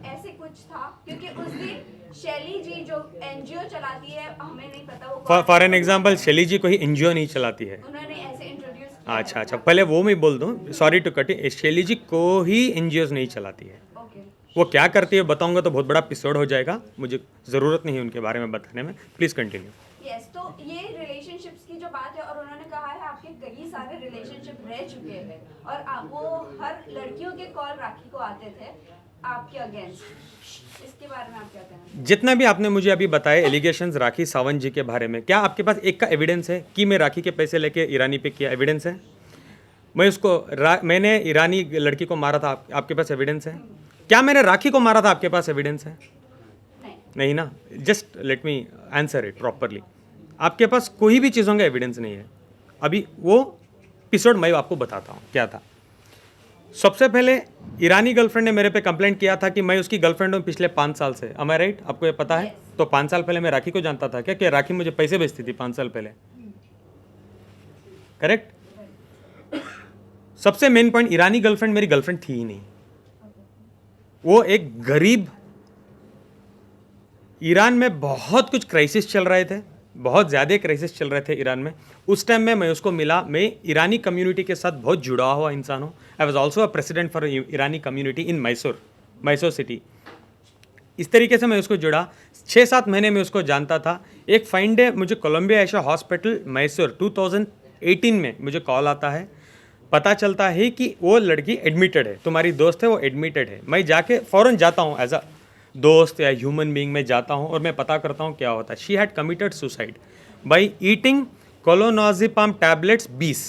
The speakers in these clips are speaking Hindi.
ऐसे कुछ था, क्योंकि उस दिन शैली जी जो एनजीओ चलाती है, हमें नहीं पता वो फॉर एन एग्जाम्पल शैली जी कोई एनजीओ नहीं चलाती है। उन्होंने ऐसे इंट्रोड्यूस किया अच्छा है। अच्छा, पहले वो मैं बोल दूं, सॉरी टू कट, शैली जी को ही एनजीओ नहीं चलाती है। ओके। वो क्या करती है बताऊंगा तो बहुत बड़ा एपिसोड हो जाएगा, मुझे ज़रूरत नहीं है उनके बारे में बताने में, प्लीज़ कंटिन्यू। यस, तो ये रिलेशनशिप्स की जो बात है, और उन्होंने कहा है आपके कई सारे रिलेशनशिप रह चुके हैं, और वो हर लड़कियों के कॉल राखी को आते थे आपके अगेंस्ट। इसके बारे में आप क्या कहना हैं? जितना भी आपने मुझे अभी बताए एलिगेशंस राखी सावंत जी के बारे में, क्या आपके पास एक का एविडेंस है कि मैं राखी के पैसे लेके ईरानी पे किया? एविडेंस है? मैं उसको मैंने ईरानी लड़की को मारा था, आपके पास एविडेंस है? क्या मैंने राखी को मारा था? आपके पास एविडेंस है? नहीं। नहीं ना। Just let me answer it properly. आपके पास कोई भी चीज़ों का एविडेंस नहीं है। अभी वो एपिसोड मैं आपको बताता हूँ क्या था। सबसे पहले ईरानी गर्लफ्रेंड ने मेरे पे कंप्लेंट किया था कि मैं उसकी गर्लफ्रेंड हूँ पिछले 5 साल से। am I right? आपको ये पता है? Yes. तो 5 साल पहले मैं राखी को जानता था क्या कि राखी मुझे पैसे भेजती थी 5 साल पहले? करेक्ट। सबसे मेन पॉइंट, ईरानी गर्लफ्रेंड मेरी गर्लफ्रेंड थी ही नहीं। वो एक गरीब, ईरान में बहुत कुछ क्राइसिस चल रहे थे, बहुत ज़्यादा क्राइसिस चल रहे थे ईरान में। उस टाइम में मैं उसको मिला। मैं ईरानी कम्युनिटी के साथ बहुत जुड़ा हुआ इंसान हूँ। I was also a president for Irani community in Mysore city. इस तरीके से मैं उसको जुड़ा। 6-7 महीने में उसको जानता था। एक फाइन डे मुझे कोलंबिया एशिया हॉस्पिटल मैसूर 2018 में मुझे कॉल आता है, पता चलता है कि वो लड़की एडमिटेड है, तुम्हारी दोस्त है वो एडमिटेड है। मैं जाके फ़ौरन जाता हूँ, एज अ दोस्त या ह्यूमन बीइंग में जाता हूँ और मैं पता करता हूँ क्या होता है। She had committed suicide by eating clonazepam tablets 20।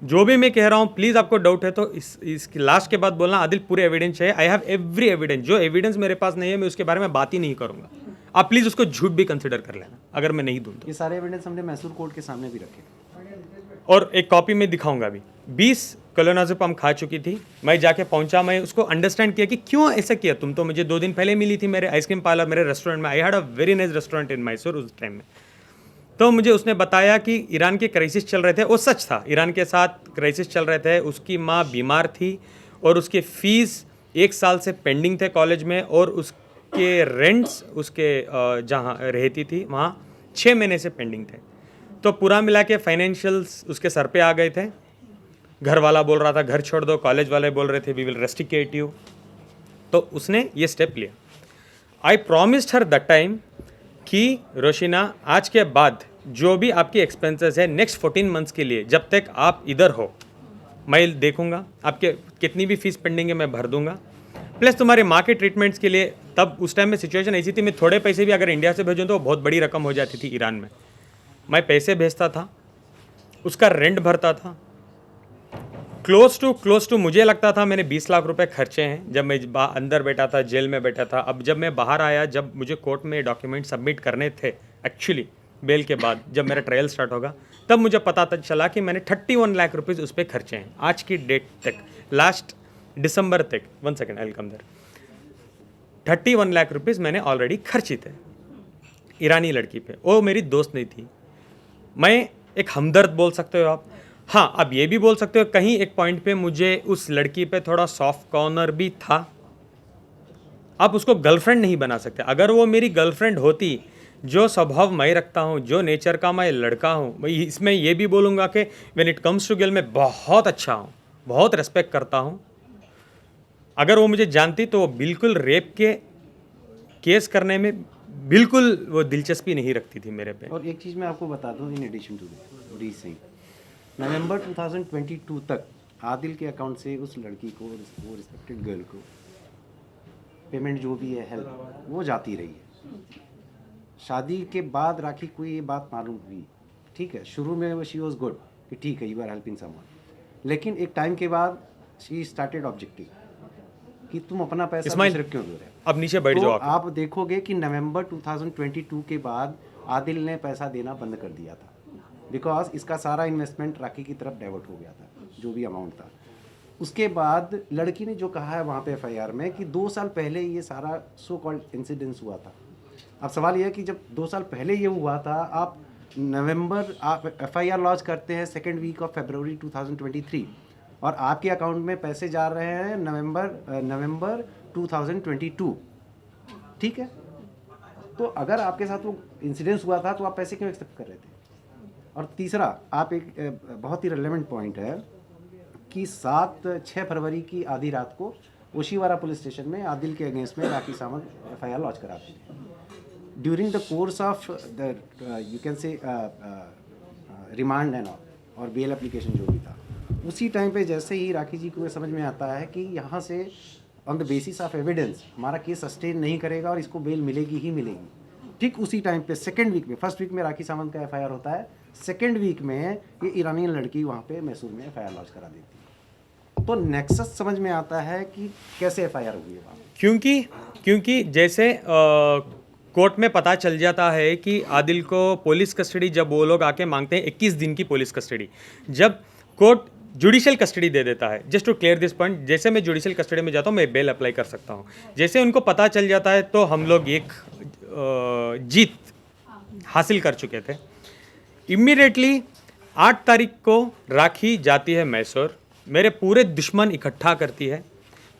जो भी मैं कह रहा हूँ प्लीज़ आपको डाउट है तो इसकी लास्ट के बाद बोलना आदिल पूरे एविडेंस है। I have every evidence. जो एविडेंस मेरे पास नहीं है मैं उसके बारे में बात ही नहीं करूँगा। आप प्लीज़ उसको झूठ भी कंसिडर कर लेना अगर मैं नहीं दूँ तो। ये सारे एविडेंस हमने मैसूर कोर्ट के सामने भी रखे और एक कॉपी में दिखाऊंगा भी। 20 कोलोनाजिपाम खा चुकी थी। मैं जाके पहुंचा, मैं उसको अंडरस्टैंड किया कि क्यों ऐसा किया। तुम तो मुझे 2 दिन पहले मिली थी मेरे आइसक्रीम पार्लर, मेरे रेस्टोरेंट में। I had a very nice restaurant in Mysore उस टाइम में। तो मुझे उसने बताया कि ईरान के क्राइसिस चल रहे थे। वो सच था, ईरान के साथ क्राइसिस चल रहे थे। उसकी माँ बीमार थी और उसके फीस 1 साल से पेंडिंग थे कॉलेज में, और उसके रेंट्स उसके जहाँ रहती थी वहाँ 6 महीने से पेंडिंग थे। तो पूरा मिला के फाइनेंशियल्स उसके सर पे आ गए थे। घर वाला बोल रहा था घर छोड़ दो, कॉलेज वाले बोल रहे थे वी विल रेस्टिकेट यू। तो उसने ये स्टेप लिया। आई प्रॉमिस्ड हर दैट टाइम कि रोशिना, आज के बाद जो भी आपकी एक्सपेंसेस है नेक्स्ट 14 मंथ्स के लिए, जब तक आप इधर हो मैं देखूंगा। आपके कितनी भी फीस पेंडिंग है मैं भर दूंगा, प्लस तुम्हारे माँ के ट्रीटमेंट्स के लिए। तब उस टाइम में सिचुएशन ऐसी थी, मैं थोड़े पैसे भी अगर इंडिया से भेजूँ तो बहुत बड़ी रकम हो जाती थी ईरान में। मैं पैसे भेजता था, उसका रेंट भरता था। क्लोज टू मुझे लगता था मैंने 20 लाख रुपए खर्चे हैं जब मैं अंदर बैठा था, जेल में बैठा था। अब जब मैं बाहर आया, जब मुझे कोर्ट में डॉक्यूमेंट सबमिट करने थे एक्चुअली बेल के बाद, जब मेरा ट्रायल स्टार्ट होगा, तब मुझे पता चला कि मैंने 31 लाख रुपीज़ उस पर खर्चे हैं आज की डेट तक, लास्ट दिसंबर तक। 1 second I will come there. 31 lakh rupees मैंने ऑलरेडी खर्चे थे ईरानी लड़की पे। वो मेरी दोस्त नहीं थी, मैं एक हमदर्द बोल सकते हो आप। हाँ, अब ये भी बोल सकते हो कहीं एक पॉइंट पे मुझे उस लड़की पे थोड़ा सॉफ्ट कॉर्नर भी था। आप उसको गर्लफ्रेंड नहीं बना सकते। अगर वो मेरी गर्लफ्रेंड होती, जो स्वभाव मैं रखता हूँ, जो नेचर का मैं लड़का हूँ, मैं इसमें ये भी बोलूँगा कि when it comes to girl मैं बहुत अच्छा हूँ, बहुत रेस्पेक्ट करता हूँ। अगर वो मुझे जानती तो वो बिल्कुल रेप के केस करने में बिल्कुल वो दिलचस्पी नहीं रखती थी मेरे पे। और एक चीज़ मैं आपको बता दूं, in addition to D Singh, नवंबर 2022 तक आदिल के अकाउंट से उस लड़की को, वो रिस्पेक्टेड गर्ल को, पेमेंट जो भी है हेल्प वो जाती रही है। शादी के बाद राखी को ये बात मालूम हुई, ठीक है, शुरू में वो शी वॉज गुड कि ठीक है यू आर हेल्पिंग समवन, लेकिन एक टाइम के बाद शी स्टार्टेड ऑब्जेक्टिंग कि तुम अपना पैसा इस्माइल, सिर्फ क्यों दे रहे हो। अब नीचे बैठ तो जाओ आप देखोगे कि नवंबर 2022 के बाद आदिल ने पैसा देना बंद कर दिया था, बिकॉज इसका सारा इन्वेस्टमेंट राखी की तरफ डाइवर्ट हो गया था, जो भी अमाउंट था। उसके बाद लड़की ने जो कहा है वहाँ पे एफआईआर में कि 2 साल पहले ये सारा सो कॉल्ड इंसिडेंस हुआ था। अब सवाल यह है कि जब 2 साल पहले ये हुआ था, आप एफआईआर लॉन्च करते हैं 2nd वीक ऑफ फरवरी 2023, और आपके अकाउंट में पैसे जा रहे हैं नवंबर 2022, ठीक है। तो अगर आपके साथ वो इंसिडेंस हुआ था तो आप पैसे क्यों एक्सेप्ट कर रहे थे? और तीसरा, आप एक बहुत ही रेलेवेंट पॉइंट है कि 6 फरवरी की आधी रात को ओशीवारा पुलिस स्टेशन में आदिल के अगेंस्ट में राखी सावंत FIR लॉन्च कराती है। During the course of the you can say remand and और बेल एप्लीकेशन जो भी था, उसी टाइम पे जैसे ही राखी जी को समझ में आता है कि यहाँ से on the basis of evidence हमारा केस सस्टेन नहीं करेगा और इसको बेल मिलेगी ही मिलेगी, ठीक उसी टाइम पे सेकेंड वीक में, फर्स्ट वीक में राखी सावंत का FIR होता है, सेकेंड वीक में ये ईरानियन लड़की वहाँ पे मैसूर में FIR लॉन्च करा देती है। तो नेक्सस समझ में आता है कि कैसे FIR हुई है वहाँ। क्योंकि जैसे कोर्ट में पता चल जाता है कि आदिल को पुलिस कस्टडी, जब वो लोग आके मांगते हैं 21 दिन की पुलिस कस्टडी, जब कोर्ट जुडिशियल कस्टडी दे देता है, just to clear this point, जैसे मैं जुडिशियल कस्टडी में जाता हूँ मैं बेल अप्लाई कर सकता हूँ, जैसे उनको पता चल जाता है तो हम लोग एक जीत हासिल कर चुके थे। इमीडिएटली 8 तारीख को राखी जाती है मैसूर, मेरे पूरे दुश्मन इकट्ठा करती है,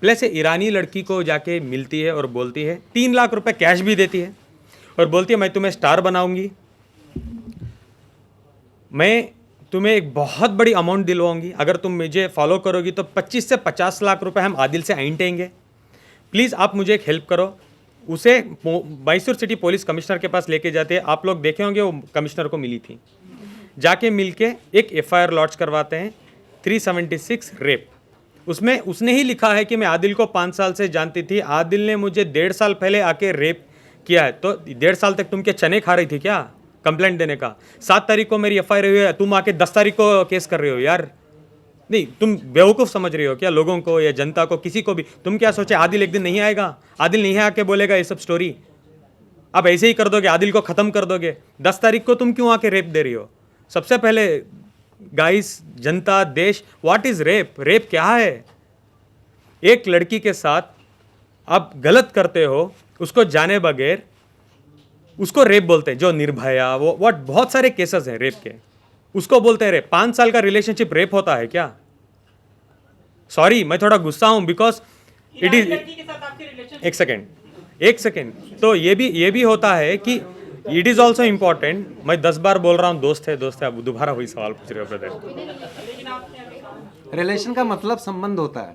प्लस ईरानी लड़की को जाके मिलती है और बोलती है, 3 लाख रुपए कैश भी देती है और बोलती है मैं तुम्हें स्टार बनाऊंगी, मैं तुम्हें एक बहुत बड़ी अमाउंट दिलवाऊंगी, अगर तुम मुझे फॉलो करोगी तो 25 से 50 लाख रुपए हम आदिल से ऐंठेंगे, प्लीज़ आप मुझे एक हेल्प करो। उसे मैसूर सिटी पुलिस कमिश्नर के पास लेके जाते हैं, आप लोग देखे होंगे वो कमिश्नर को मिली थी, जाके मिलके एक FIR लॉन्च करवाते हैं 376 रेप। उसमें उसने ही लिखा है कि मैं आदिल को 5 साल से जानती थी, आदिल ने मुझे 1.5 साल पहले आके रेप किया है, तो 1.5 साल तक तुम क्या चने खा रही थी क्या कंप्लेंट देने का? 7 तारीख को मेरी FIR हुई है, तुम आके 10 तारीख को केस कर रहे हो यार। नहीं, तुम बेवकूफ़ समझ रही हो क्या लोगों को या जनता को, किसी को भी? तुम क्या सोचे आदिल एक दिन नहीं आएगा, आदिल नहीं आके बोलेगा ये सब स्टोरी, आप ऐसे ही कर दोगे, आदिल को ख़त्म कर दोगे? 10 तारीख को तुम क्यों आके रेप दे रही हो? सबसे पहले गाइस, जनता, देश, व्हाट इज़ रेप? रेप क्या है? एक लड़की के साथ आप गलत करते हो, उसको जाने बगैर, उसको रेप बोलते हैं। जो निर्भया, वो व्हाट, बहुत सारे केसेस हैं रेप के, उसको बोलते हैं रेप। 5 साल का रिलेशनशिप रेप होता है क्या? सॉरी, मैं थोड़ा गुस्सा हूं बिकॉज इट इज, एक सेकेंड, तो ये भी होता है कि इट इज ऑल्सो इम्पॉर्टेंट। मैं 10 बार बोल रहा हूँ दोस्त है, अब दोबारा वही सवाल पूछ रहे हो ब्रदर। रिलेशन का मतलब संबंध होता है।